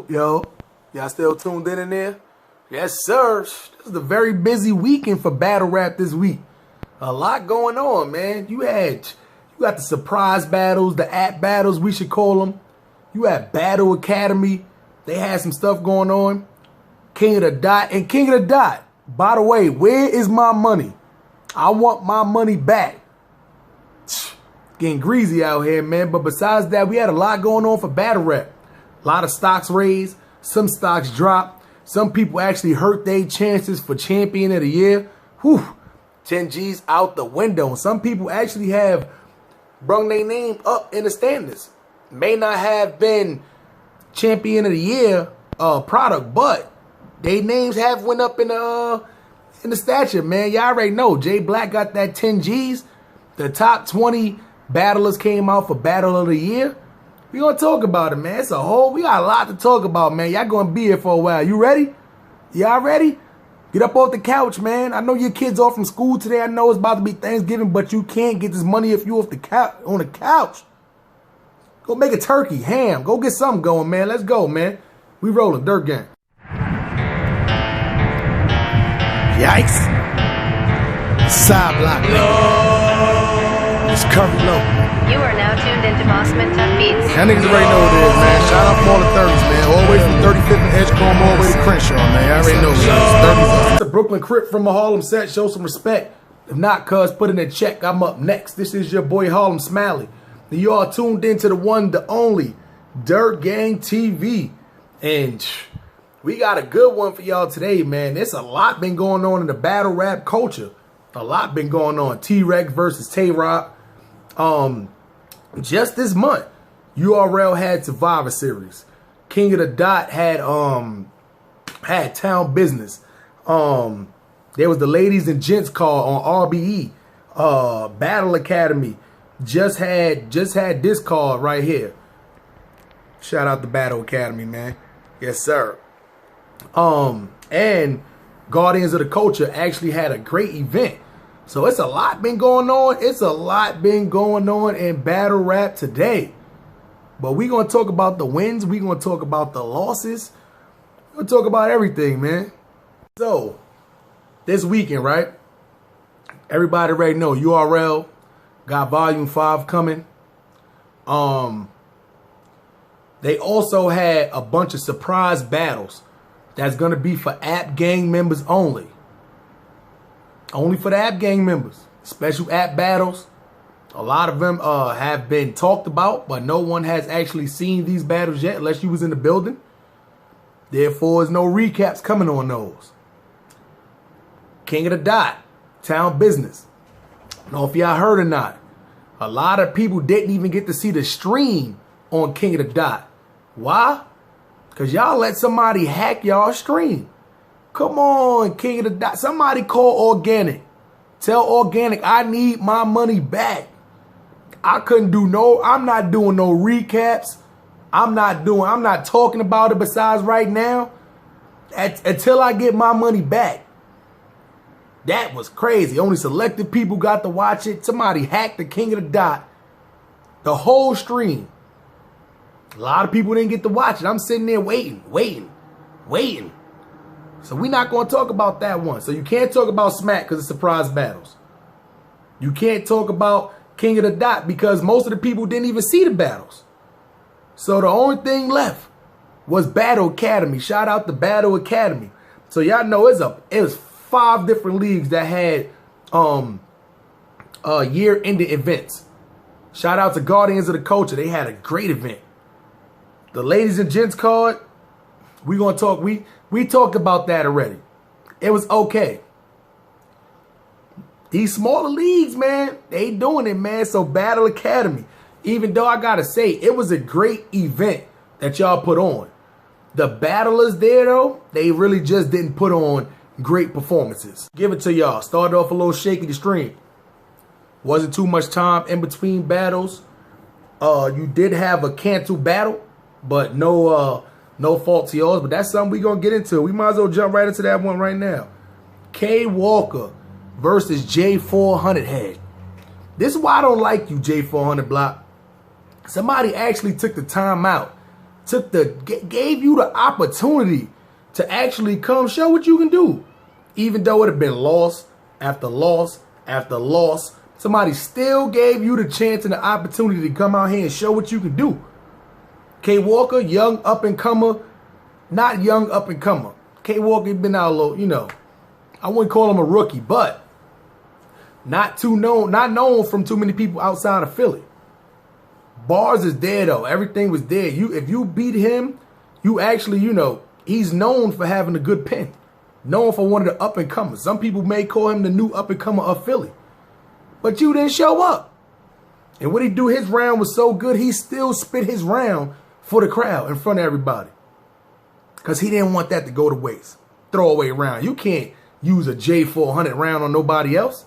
Yo, y'all still tuned in there? Yes, sir. This is a very busy weekend for battle rap this week. A lot going on, man. You got the surprise battles, the app battles, we should call them. You had Battle Academy. They had some stuff going on. King of the Dot. By the way, where is my money? I want my money back. Getting greasy out here, man. But besides that, we had a lot going on for battle rap. A lot of stocks raised. Some stocks dropped. Some people actually hurt their chances for champion of the year. Whew. 10 G's out the window. Some people actually have brung their name up in the standings. May not have been champion of the year product, but their names have went up in the stature, man. Y'all already know. Jay Black got that 10 G's. The top 20 battlers came out for Battle of the Year. We gonna talk about it, man. We got a lot to talk about, man. Y'all gonna be here for a while. You ready? Y'all ready? Get up off the couch, man. I know your kids off from school today. I know it's about to be Thanksgiving, but you can't get this money if you off the on the couch. Go make a turkey, ham. Go get something going, man. Let's go, man. We rolling. Dirt Gang. Yikes. Side block. It's Curry Low. You are now tuned into Bossman Tough Beats. Y'all niggas already know what it is, man. Shout out from all the 30s, man. All the way from 35th and Edgecombe all the way to Crenshaw, man. Y'all already know what it is. 30s. It's a Brooklyn Crip from a Harlem set. Show some respect. If not, cuz, put in a check. I'm up next. This is your boy Harlem Smiley. And you are tuned into the one, the only Dirt Gang TV. And we got a good one for y'all today, man. There's a lot been going on in the battle rap culture. A lot been going on. T-Rex versus Tay-Rock. Just this month, URL had Survivor Series. King of the Dot had Town Business. There was the Ladies and Gents call on RBE. Battle Academy just had this call right here. Shout out to Battle Academy, man. Yes, sir. And Guardians of the Culture actually had a great event. So it's a lot been going on. It's a lot been going on in battle rap today. But we're going to talk about the wins. We're going to talk about the losses. We're going to talk about everything, man. So this weekend, right? Everybody already know URL got Volume 5 coming. They also had a bunch of surprise battles that's going to be for app gang members only. Only for the app gang members. Special app battles. A lot of them have been talked about, but no one has actually seen these battles yet unless you was in the building. Therefore, there's no recaps coming on those. King of the Dot. Town Business. I don't know if y'all heard or not. A lot of people didn't even get to see the stream on King of the Dot. Why? Because y'all let somebody hack y'all stream. Come on, King of the Dot. Somebody call Organic. Tell Organic I need my money back. I'm not doing no recaps. I'm not talking about it besides right now. Until I get my money back. That was crazy. Only selected people got to watch it. Somebody hacked the King of the Dot. The whole stream. A lot of people didn't get to watch it. I'm sitting there waiting. So we're not going to talk about that one. So you can't talk about Smack because it's surprise battles. You can't talk about King of the Dot because most of the people didn't even see the battles. So the only thing left was Battle Academy. Shout out to Battle Academy. So y'all know it was 5 different leagues that had year-ending events. Shout out to Guardians of the Culture. They had a great event. The Ladies and Gents card, we gonna talk. We talked about that already. It was okay. These smaller leagues, man, they doing it, man. So Battle Academy, even though I gotta say, it was a great event that y'all put on. The battlers there, though, they really just didn't put on great performances. Give it to y'all. Started off a little shaky the stream. Wasn't too much time in between battles. You did have a canceled battle, but no fault to yours. But that's something we gonna get into. We might as well jump right into that one right now. K Walker versus J400 Head. This is why I don't like you, J400 Block. Somebody actually took the time out gave you the opportunity to actually come show what you can do. Even though it had been loss after loss after loss, somebody still gave you the chance and the opportunity to come out here and show what you can do. K. Walker, young up-and-comer, not young up-and-comer. K. Walker been out a little, I wouldn't call him a rookie, but not known from too many people outside of Philly. Bars is there, though. Everything was there. If you beat him, you actually, he's known for having a good pen. Known for one of the up-and-comers. Some people may call him the new up-and-comer of Philly. But you didn't show up. And what he do, his round was so good, he still spit his round for the crowd in front of everybody. Because he didn't want that to go to waste. Throwaway round. You can't use a J400 round on nobody else.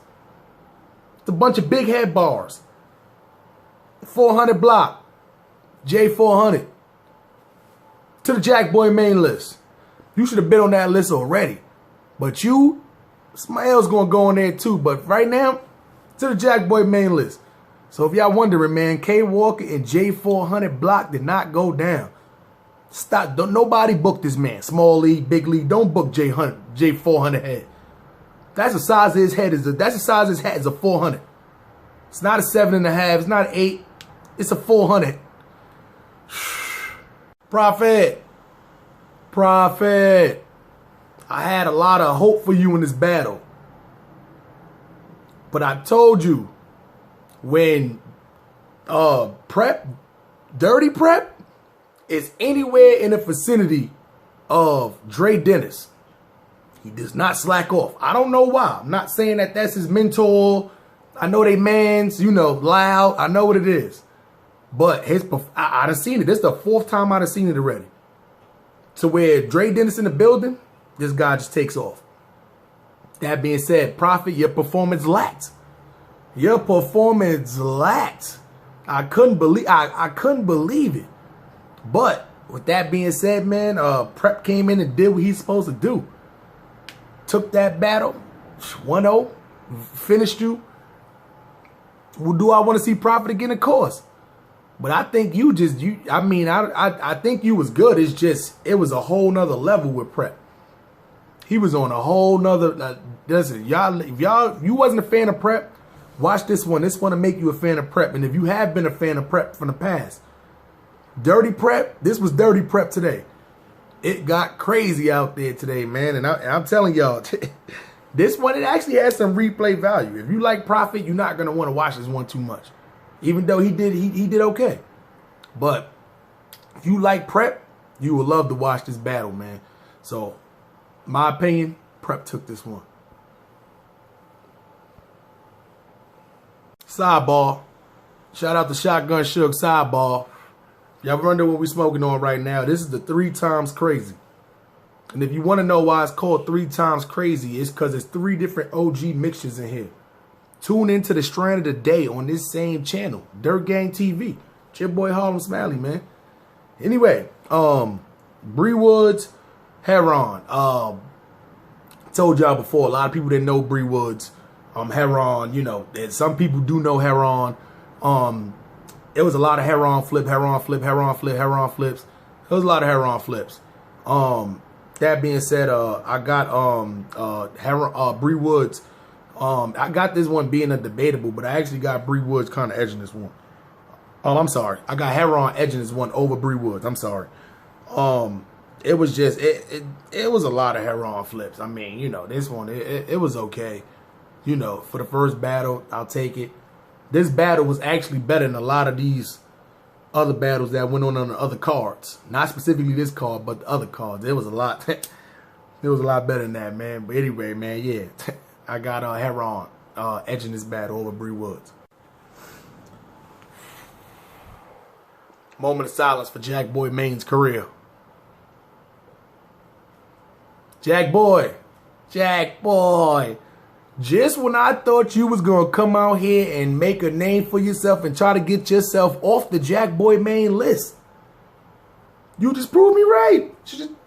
It's a bunch of big head bars. 400 block. J400. To the Jack Boy main list. You should have been on that list already. But somebody else going to go on there too. But right now, to the Jack Boy main list. So if y'all wondering, man, K. Walker and J400 block did not go down. Stop. Don't nobody book this man. Small league, big league. Don't book J400 head. That's the size of his head. That's the size of his head is a 400. It's not a 7.5. It's not an 8. It's a 400. Prophet. I had a lot of hope for you in this battle. But I told you, when Dirty Prep is anywhere in the vicinity of Dre Dennis, he does not slack off. I don't know why. I'm not saying that that's his mentor. I know they mans, loud. I know what it is. But I done seen it. This is the 4th time I done seen it already. To where Dre Dennis in the building, this guy just takes off. That being said, Prophet, your performance lacked. Your performance lacked. I couldn't believe it. But with that being said, man, Prep came in and did what he's supposed to do. Took that battle, 1-0, finished you. Well, do I want to see Prophet again? Of course. But I think I think you was good. It's just, it was a whole nother level with Prep. He was on a whole nother, listen, if you wasn't a fan of Prep, watch this one. This one to make you a fan of Prep. And if you have been a fan of Prep from the past, Dirty Prep, this was Dirty Prep today. It got crazy out there today, man. And I'm telling y'all, this one, it actually has some replay value. If you like Prophet, you're not going to want to watch this one too much. Even though he did okay. But if you like Prep, you will love to watch this battle, man. So, my opinion, Prep took this one. Sidebar. Shout out to Shotgun Shook. Sidebar. Y'all wonder what we smoking on right now. This is the 3 Times Crazy. And if you want to know why it's called 3 Times Crazy, it's because there's 3 different OG mixtures in here. Tune into the Strand of the Day on this same channel, Dirt Gang TV. It's your boy Harlem Smiley, man. Anyway, Bree Woods, Heron. Told y'all before, a lot of people didn't know Bree Woods. Heron, and some people do know Heron. It was a lot of Heron flip, Heron flip, Heron flip, Heron flips. It was a lot of Heron flips. That being said, I got Bree Woods. I got this one being a debatable, but I actually got Bree Woods kind of edging this one. Oh, I'm sorry. I got Heron edging this one over Bree Woods. I'm sorry. It was just it was a lot of Heron flips. I mean, this one it was okay. For the first battle, I'll take it. This battle was actually better than a lot of these other battles that went on the other cards. Not specifically this card, but the other cards. It was a lot. It was a lot better than that, man. But anyway, man, yeah. I got Heron edging this battle over Bree Woods. Moment of silence for Jack Boy Maine's career. Jack Boy. Just when I thought you was going to come out here and make a name for yourself and try to get yourself off the Jack Boy Main list, you just proved me right.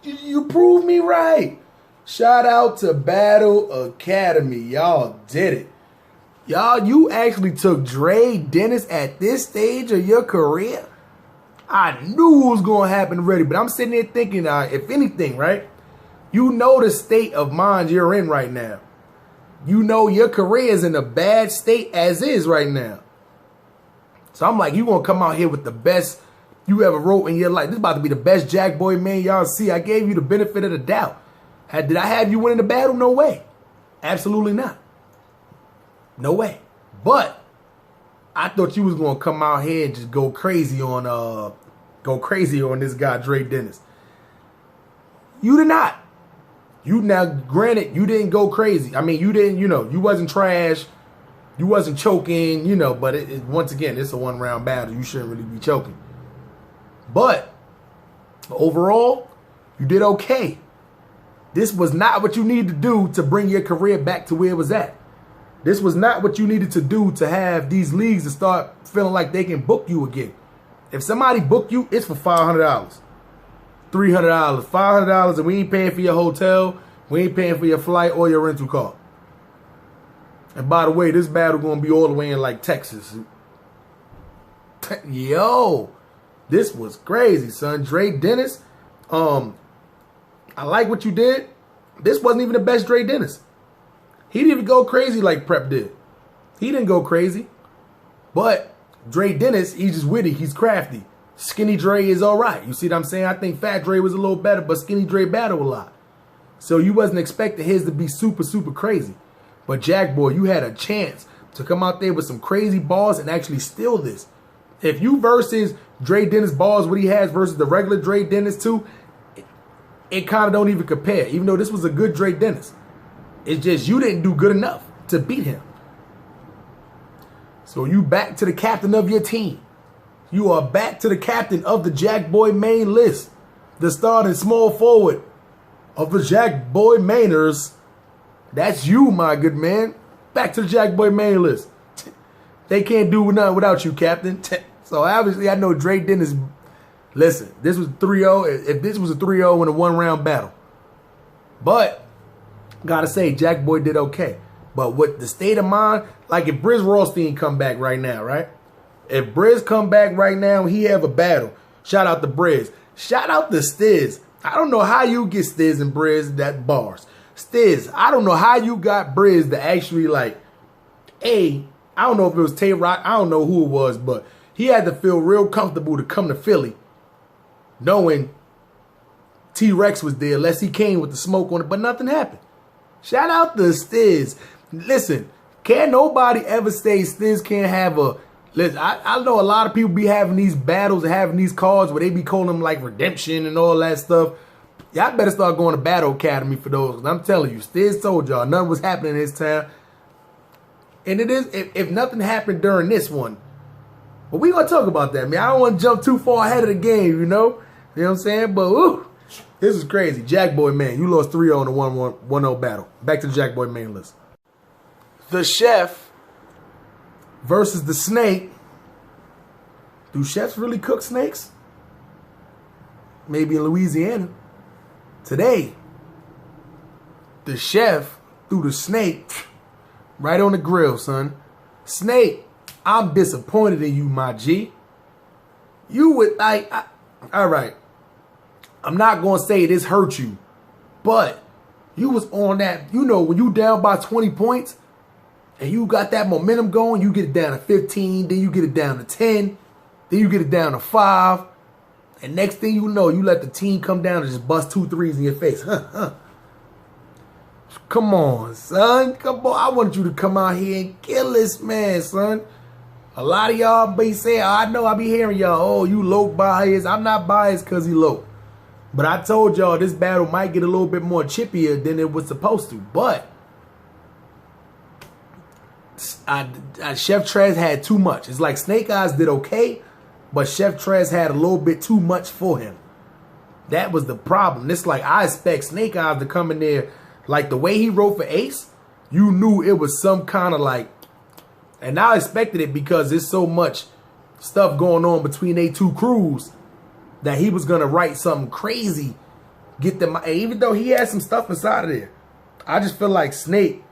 You proved me right. Shout out to Battle Academy. Y'all did it. Y'all, you actually took Dre Dennis at this stage of your career. I knew it was going to happen already, but I'm sitting there thinking, if anything, right? You know the state of mind you're in right now. You know your career is in a bad state as is right now. So I'm like, you going to come out here with the best you ever wrote in your life. This is about to be the best Jack Boy man y'all see. I gave you the benefit of the doubt. Did I have you winning the battle? No way. Absolutely not. No way. But I thought you was going to come out here and just go crazy on this guy, Dre Dennis. You did not. You now, granted, you didn't go crazy. I mean, you didn't, you wasn't trash. You wasn't choking, but once again, it's a one-round battle. You shouldn't really be choking. But overall, you did okay. This was not what you needed to do to bring your career back to where it was at. This was not what you needed to do to have these leagues to start feeling like they can book you again. If somebody book you, it's for $500. $300, $500, and we ain't paying for your hotel, we ain't paying for your flight or your rental car. And by the way, this battle gonna be all the way in like Texas. Yo, this was crazy, son. Dre Dennis, I like what you did. This wasn't even the best Dre Dennis. He didn't even go crazy like Prep did. He didn't go crazy. But Dre Dennis, he's just witty, he's crafty. Skinny Dre is all right. You see what I'm saying? I think Fat Dre was a little better, but Skinny Dre battled a lot. So you wasn't expecting his to be super, super crazy. But Jack Boy, you had a chance to come out there with some crazy bars and actually steal this. If you versus Dre Dennis bars, what he has versus the regular Dre Dennis too, it kind of don't even compare. Even though this was a good Dre Dennis. It's just you didn't do good enough to beat him. So you back to the captain of your team. You are back to the captain of the Jack Boy main list. The starting small forward of the Jack Boy Mainers. That's you, my good man. Back to the Jack Boy main list. They can't do nothing without you, Captain. So obviously I know Dre Dennis. Listen, this was 3-0. If this was a 3-0 in a one-round battle. But, gotta say, Jack Boy did okay. But with the state of mind, like if Briz Rothstein come back right now, right? If Briz come back right now, he have a battle. Shout out to Briz. Shout out to Stiz. I don't know how you get Stiz and Briz that bars. Stiz, I don't know how you got Briz to actually I don't know if it was Tay-Rock. I don't know who it was, but he had to feel real comfortable to come to Philly knowing T-Rex was there, unless he came with the smoke on it, but nothing happened. Shout out to Stiz. Listen, can't nobody ever say Stiz can't have a... Listen, I know a lot of people be having these battles and having these cards where they be calling them like redemption and all that stuff. Y'all better start going to Battle Academy for those. I'm telling you, Stiz told y'all nothing was happening in his town. And it is, if nothing happened during this one. But we going to talk about that, man. I don't want to jump too far ahead of the game, You know what I'm saying? But, ooh, this is crazy. Jack Boy, man, you lost 3-0 in a 1-0 battle. Back to the Jack Boy main list. The Chef versus the Snake. Do chefs really cook snakes? Maybe in Louisiana. Today, the Chef threw the Snake right on the grill, son. Snake, I'm disappointed in you, my G. You would all right. I'm not going to say this hurt you, but you was on that, when you down by 20 points and you got that momentum going, you get it down to 15, then you get it down to 10, then you get it down to 5, and next thing you know, you let the team come down and just bust 2 threes in your face. Come on, son. Come on. I want you to come out here and kill this man, son. A lot of y'all be saying, I know I be hearing y'all, you low biased. I'm not biased because he low. But I told y'all this battle might get a little bit more chippier than it was supposed to. But Chef Trez had too much. It's like Snake Eyes did okay, but Chef Trez had a little bit too much for him. That was the problem. It's like I expect Snake Eyes to come in there. Like the way he wrote for Ace, you knew it was some kind of and I expected it because there's so much stuff going on between they two crews that he was going to write something crazy. Get them, even though he had some stuff inside of there. I just feel like Snake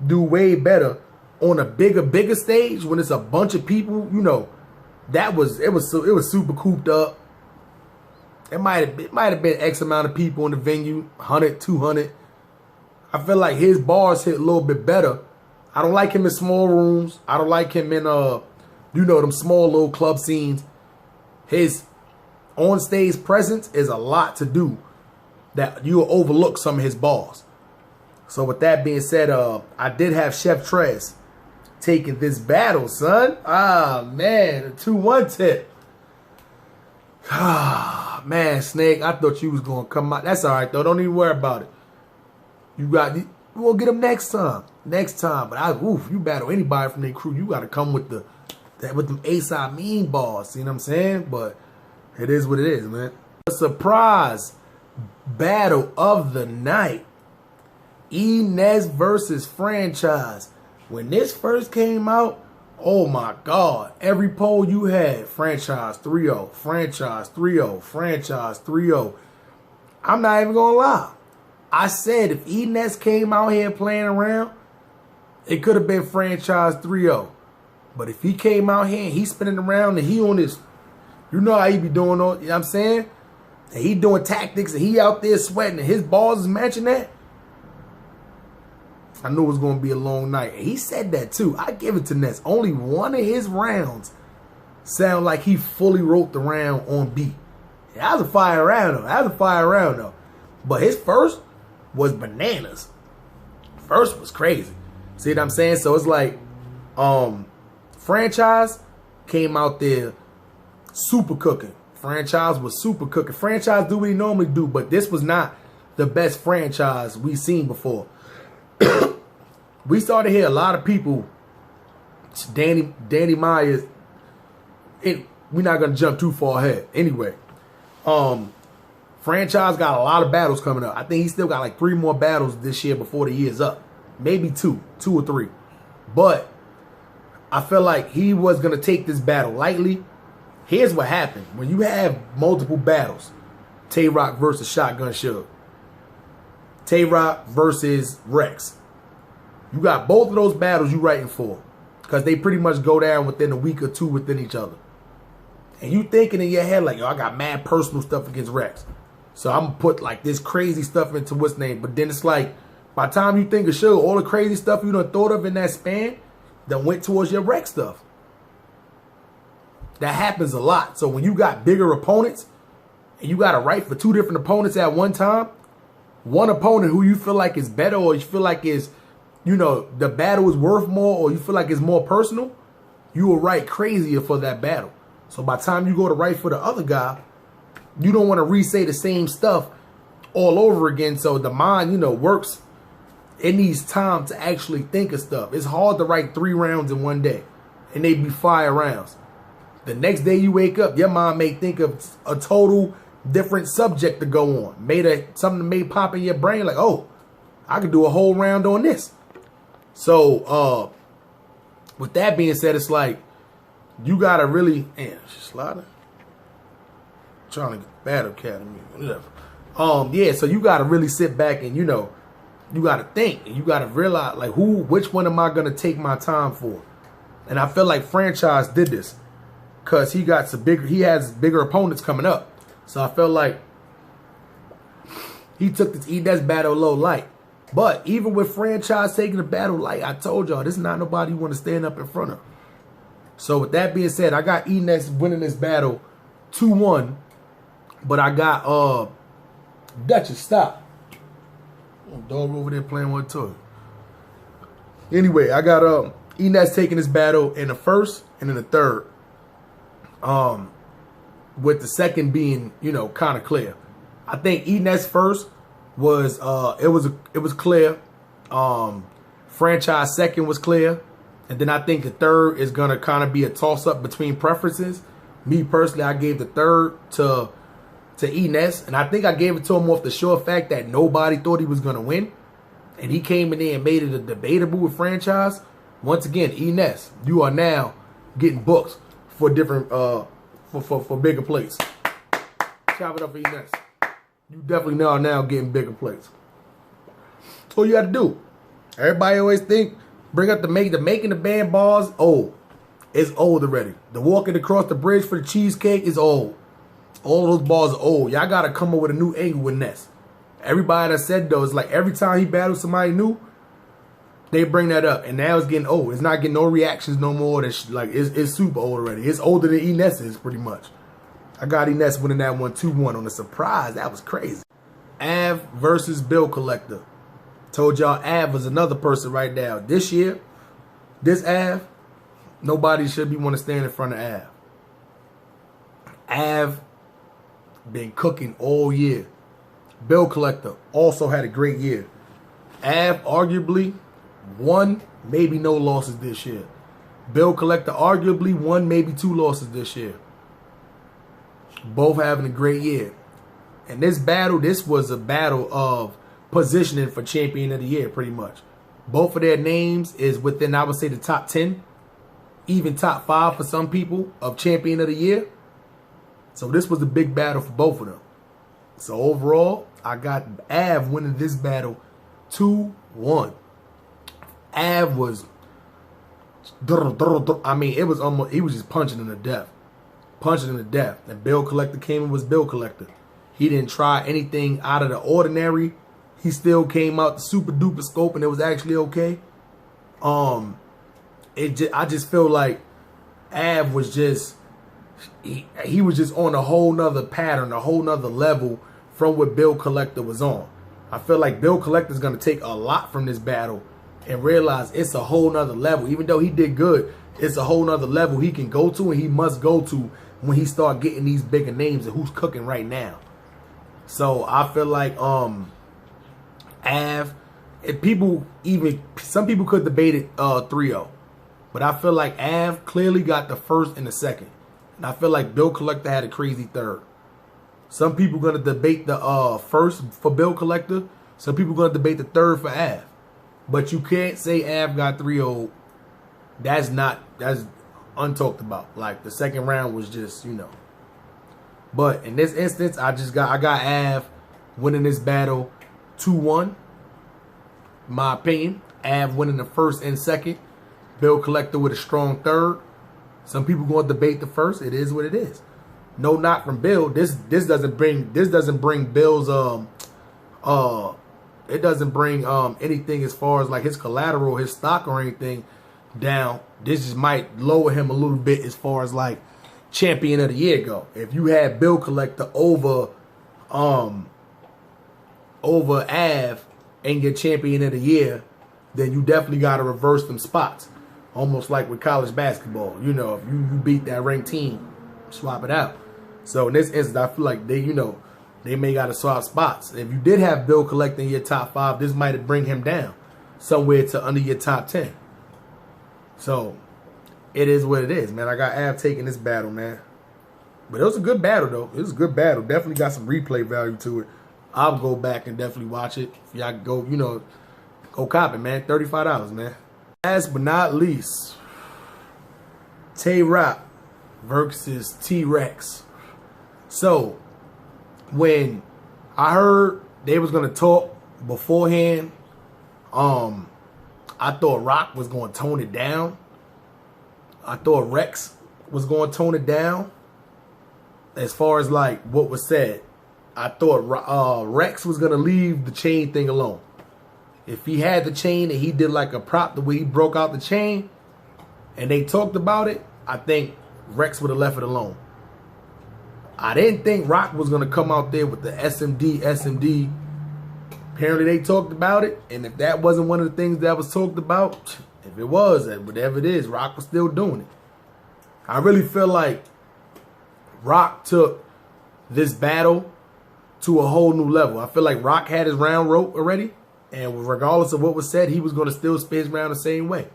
do way better on a bigger stage when it's a bunch of people, it was super cooped up. It might have been X amount of people in the venue, 100, 200. I feel like his bars hit a little bit better. I don't like him in small rooms. I don't like him in them small little club scenes. His on stage presence is a lot to do that you'll overlook some of his bars. So with that being said, I did have Chef Trez taking this battle, son. Ah, man, a 2-1 tip. Ah, man, Snake, I thought you was going to come out. That's all right, though. Don't even worry about it. We'll get him next time. Next time. But you battle anybody from their crew, you got to come with them A-side mean bars. You know what I'm saying? But it is what it is, man. A surprise battle of the night. E-Ness versus Franchise. When this first came out, oh my God. Every poll you had, Franchise 3-0, Franchise 3-0, Franchise 3-0. I'm not even going to lie. I said if E-Ness came out here playing around, it could have been Franchise 3-0. But if he came out here and he's spinning around and he on this, you know how he be doing, you know what I'm saying? And he doing tactics and he out there sweating and his balls is matching that. I knew it was going to be a long night. And he said that too. I give it to Ness. Only one of his rounds sound like he fully wrote the round on beat. That was a fire round though. But his first was bananas. First was crazy. See what I'm saying? So it's like Franchise came out there super cooking. Franchise was super cooking. Franchise do what he normally do, but this was not the best Franchise we seen before. We started to hear a lot of people, Danny Myers, we're not going to jump too far ahead. Anyway, Franchise got a lot of battles coming up. I think he still got like 3 more battles this year before the year's up. Maybe 2 or 3. But I feel like he was going to take this battle lightly. Here's what happened. When you have multiple battles, Tay-Rock versus Shotgun Suge, Tay-Rock versus Rex, you got both of those battles you writing for because they pretty much go down within a week or 2 within each other. And you thinking in your head like, yo, I got mad personal stuff against Rex. So I'm going to put like this crazy stuff into what's name. But then it's like, by the time you think of Suge, all the crazy stuff you done thought of in that span that went towards your Rex stuff. That happens a lot. So when you got bigger opponents and you got to write for 2 different opponents at one time, one opponent who you feel like is better or you feel like is, the battle is worth more or you feel like it's more personal, you will write crazier for that battle. So by the time you go to write for the other guy, you don't want to re-say the same stuff all over again. So the mind, works. It needs time to actually think of stuff. It's hard to write 3 rounds in one day and they be fire rounds. The next day you wake up, your mind may think of a total different subject to go on. Something that may pop in your brain like, oh, I could do a whole round on this. So, with that being said, it's like, you got to really, trying to get Battle Academy, whatever. Yeah, so you got to really sit back and, you got to think and you got to realize like which one am I going to take my time for? And I feel like Franchise did this because he has bigger opponents coming up. So I felt like he took this E-Ness battle low light. But even with Franchise taking the battle light, I told y'all, this is not nobody you want to stand up in front of. So with that being said, I got E-Ness winning this battle 2-1. But I got Duchess, stop. Dog over there playing one toy. Anyway, I got E-Ness taking this battle in the first and in the third. With the second being, kind of clear. I think E-Ness first was it was clear. Franchise second was clear. And then I think the third is gonna kind of be a toss up between preferences. Me personally, I gave the third to E-Ness, and I think I gave it to him off the sure fact that nobody thought he was gonna win. And he came in there and made it a debatable with Franchise. Once again, E-Ness, you are now getting booked for different for bigger plates. Chop it up for E-Ness. You definitely are now getting bigger plates. That's all you got to do. Everybody always think, bring up the making the band bars old. It's old already. The walking across the bridge for the cheesecake is old. All those balls are old. Y'all got to come up with a new angle with Ness. Everybody that said, though, it's like every time he battles somebody new, they bring that up. And now it's getting old. It's not getting no reactions no more. It's super old already. It's older than Ness is, pretty much. I got Ness winning that one 2-1 on a surprise. That was crazy. Av versus Bill Collector. Told y'all Av was another person right now. This year, this Av, nobody should be want to stand in front of Av. Av been cooking all year. Bill Collector also had a great year. Av arguably one, maybe no losses this year. Bill Collector arguably one, maybe 2 losses this year. Both having a great year. And this battle, this was a battle of positioning for champion of the year, pretty much. Both of their names is within, I would say, the top 10, even top 5 for some people of champion of the year. So this was a big battle for both of them. So overall, I got Av winning this battle 2-1. Av was, I mean, it was almost, he was just punching him to death. Punching him to death. And Bill Collector came and was Bill Collector. He didn't try anything out of the ordinary. He still came out the super duper scope and it was actually okay. I just feel like Av was just, he was just on a whole nother pattern, a whole nother level from what Bill Collector was on. I feel like Bill Collector is going to take a lot from this battle and realize it's a whole nother level. Even though he did good, it's a whole nother level he can go to and he must go to when he start getting these bigger names and who's cooking right now. So I feel like Av, some people could debate it 3-0. But I feel like Av clearly got the first and the second. And I feel like Bill Collector had a crazy third. Some people going to debate the first for Bill Collector. Some people going to debate the third for Av. But you can't say Av got 3-0. That's untalked about. Like the second round was just, you know. But in this instance, I got Av winning this battle 2-1. My opinion, Av winning the first and second. Bill Collector with a strong third. Some people going to debate the first. It is what it is. No knock from Bill. This doesn't bring Bill's it doesn't bring anything as far as like his collateral, his stock or anything down. This just might lower him a little bit as far as like champion of the year go. If you had Bill Collector over Av and your champion of the year, then you definitely got to reverse them spots. Almost like with college basketball. You know, if you beat that ranked team, swap it out. So in this instance, I feel like they may got to swap spots. If you did have Bill Collector in your top 5, this might bring him down somewhere to under your top 10. So it is what it is, man. I got Av taking this battle, man. But it was a good battle, though. It was a good battle. Definitely got some replay value to it. I'll go back and definitely watch it. If y'all go, go cop it, man. $35, man. Last but not least, Tay-Rock versus T-Rex. So, when I heard they was going to talk beforehand, I thought Rock was going to tone it down. I thought Rex was going to tone it down. As far as like what was said, I thought Rex was going to leave the chain thing alone. If he had the chain and he did like a prop the way he broke out the chain and they talked about it, I think Rex would have left it alone. I didn't think Rock was going to come out there with the SMD. Apparently they talked about it, and if that wasn't one of the things that was talked about, if it was, whatever it is, Rock was still doing it. I really feel like Rock took this battle to a whole new level. I feel like Rock had his round rope already. And regardless of what was said, he was going to still spin his round the same way.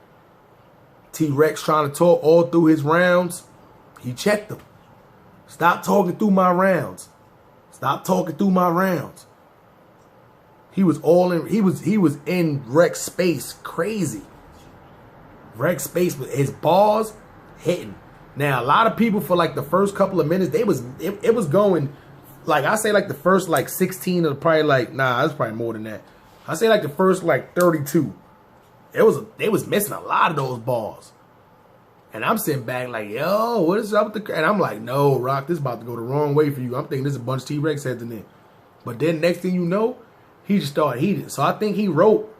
T-Rex trying to talk all through his rounds. He checked him. Stop talking through my rounds. Stop talking through my rounds. He was all in. He was in Rex space, crazy. Rex space with his balls hitting. Now a lot of people for like the first couple of minutes, it was going like I say like the first like 16 or probably like it's probably more than that. I say like the first like 32. They was missing a lot of those balls. And I'm sitting back like, yo, what is up with the... And I'm like, no, Rock, this is about to go the wrong way for you. I'm thinking there's a bunch of T-Rex heads in there. But then next thing you know, he just started heating. So I think he wrote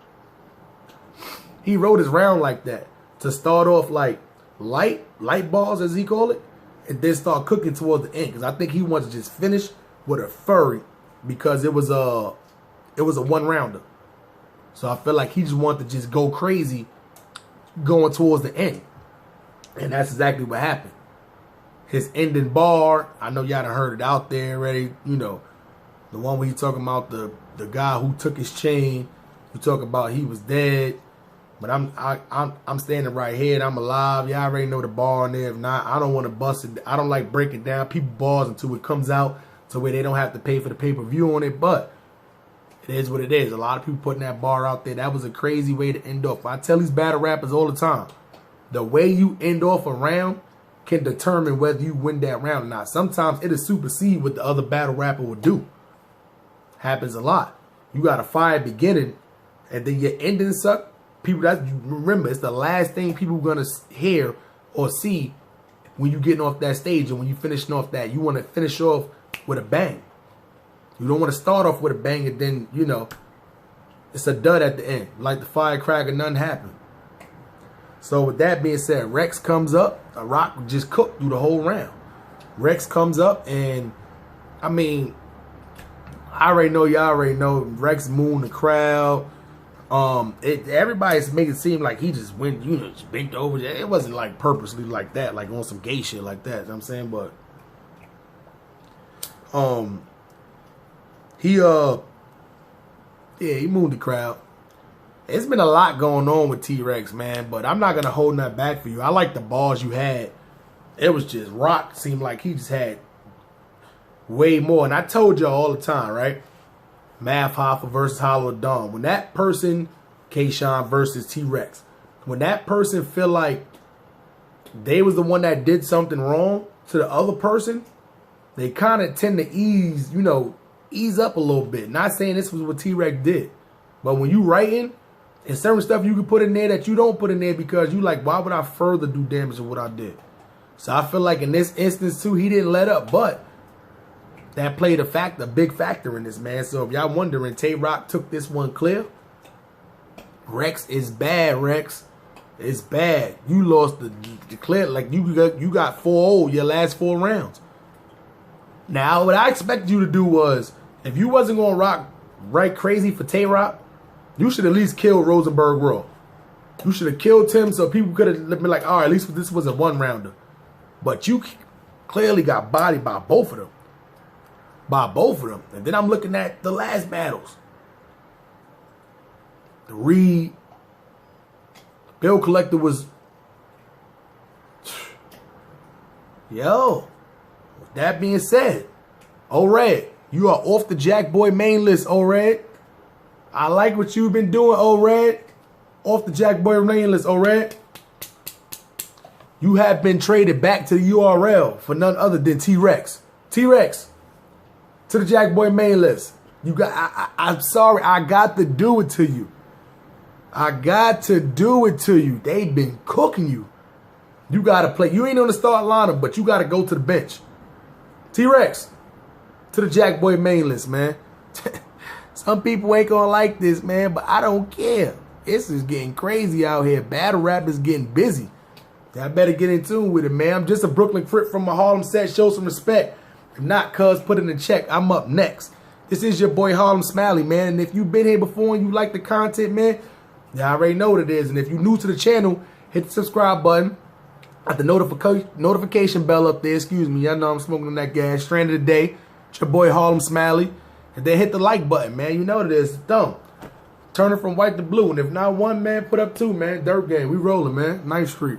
his round like that to start off like light balls, as he call it, and then start cooking towards the end. Because I think he wants to just finish with a furry because it was a one-rounder. So I feel like he just wanted to just go crazy going towards the end. And that's exactly what happened. His ending bar, I know y'all done heard it out there already. You know, the one where he talking about the guy who took his chain. You talk about he was dead. But I'm standing right here and I'm alive. Y'all already know the bar in there. If not, I don't want to bust it. I don't like breaking down people bars until it comes out to where they don't have to pay for the pay-per-view on it. But it is what it is. A lot of people putting that bar out there. That was a crazy way to end off. I tell these battle rappers all the time, the way you end off a round can determine whether you win that round or not. Sometimes it'll supersede what the other battle rapper will do. Happens a lot. You got a fire beginning and then your ending suck. People, remember, it's the last thing people are going to hear or see when you getting off that stage, and when you finishing off that. You want to finish off with a bang. You don't want to start off with a bang and then, you know, it's a dud at the end. Like the firecracker, nothing happened. So with that being said, Rex comes up. A Rock just cooked through the whole round. Rex comes up and, I mean, I already know, y'all already know, Rex mooned the crowd. Everybody's making it seem like he just went, you know, just bent over. It wasn't like purposely like that, like on some gay shit like that. You know what I'm saying? But he mooned the crowd. It's been a lot going on with T-Rex, man, but I'm not gonna hold that back for you. I like the balls you had. It was just Rock seemed like he just had way more. And I told y'all all the time, right? Math Hoffa versus Hollow Dawn. When that person, K.O.T.D versus T-Rex, when that person feel like they was the one that did something wrong to the other person, they kind of tend to ease up a little bit. Not saying this was what T-Rex did, but when you writing, and certain stuff you can put in there that you don't put in there because you like, why would I further do damage to what I did? So I feel like in this instance too, he didn't let up, but that played a big factor in this, man. So if y'all wondering, Tay-Rock took this one clear. Rex is bad, Rex. It's bad. You lost the clear, like you got 4-0 your last 4 rounds. Now, what I expected you to do was, if you wasn't going to rock right crazy for Tay-Rock, you should at least kill Rosenberg Raw. You should have killed him so people could have been like, all right, at least this was a one-rounder. But you clearly got bodied by both of them. And then I'm looking at the last battles. The Reed, Bill Collector was... Yo, with that being said, O-Red, you are off the Jack Boy main list, O-Red. I like what you've been doing, O-Red. Off the Jack Boy main list, O-Red. You have been traded back to the URL for none other than T-Rex. T-Rex, to the Jack Boy main list. You got. I'm sorry, I got to do it to you. I got to do it to you. They've been cooking you. You got to play. You ain't on the start lineup, but you got to go to the bench. T-Rex, to the Jack Boy main list, man. Some people ain't gonna like this, man, but I don't care. This is getting crazy out here. Battle rap is getting busy. Y'all better get in tune with it, man. I'm just a Brooklyn Crip from a Harlem set. Show some respect. If not, cuz, put in a check. I'm up next. This is your boy Harlem Smiley, man. And if you've been here before and you like the content, man, y'all already know what it is. And if you're new to the channel, hit the subscribe button. At the notification bell up there. Excuse me. Y'all know I'm smoking on that gas. Strand of the day. It's your boy Harlem Smiley. And then hit the like button, man. You know what it is. Thumb. Turn it from white to blue. And if not one, man, put up 2, man. Dirt game. We rolling, man. 9th Street.